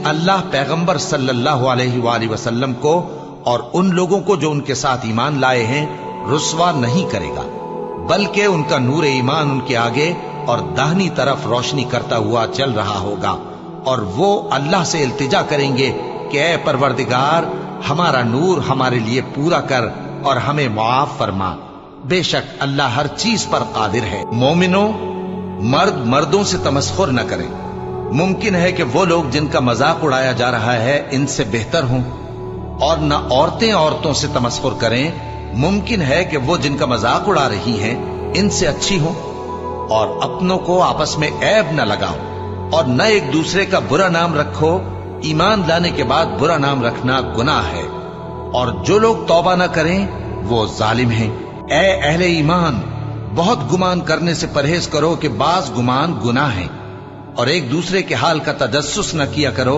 اللہ پیغمبر صلی اللہ علیہ وآلہ وسلم کو اور ان لوگوں کو جو ان کے ساتھ ایمان لائے ہیں رسوا نہیں کرے گا، بلکہ ان کا نور ایمان ان کے آگے اور داہنی طرف روشنی کرتا ہوا چل رہا ہوگا، اور وہ اللہ سے التجا کریں گے کہ اے پروردگار ہمارا نور ہمارے لیے پورا کر اور ہمیں معاف فرما، بے شک اللہ ہر چیز پر قادر ہے۔ مومنوں، مرد مردوں سے تمسخر نہ کریں۔ ممکن ہے کہ وہ لوگ جن کا مذاق اڑایا جا رہا ہے ان سے بہتر ہوں، اور نہ عورتیں عورتوں سے تمسخر کریں۔ ممکن ہے کہ وہ جن کا مذاق اڑا رہی ہیں ان سے اچھی ہوں، اور اپنوں کو آپس میں عیب نہ لگاؤ، اور نہ ایک دوسرے کا برا نام رکھو۔ ایمان لانے کے بعد برا نام رکھنا گناہ ہے، اور جو لوگ توبہ نہ کریں وہ ظالم ہیں۔ اے اہل ایمان، بہت گمان کرنے سے پرہیز کرو کہ بعض گمان گناہ ہیں، اور ایک دوسرے کے حال کا تجسس نہ کیا کرو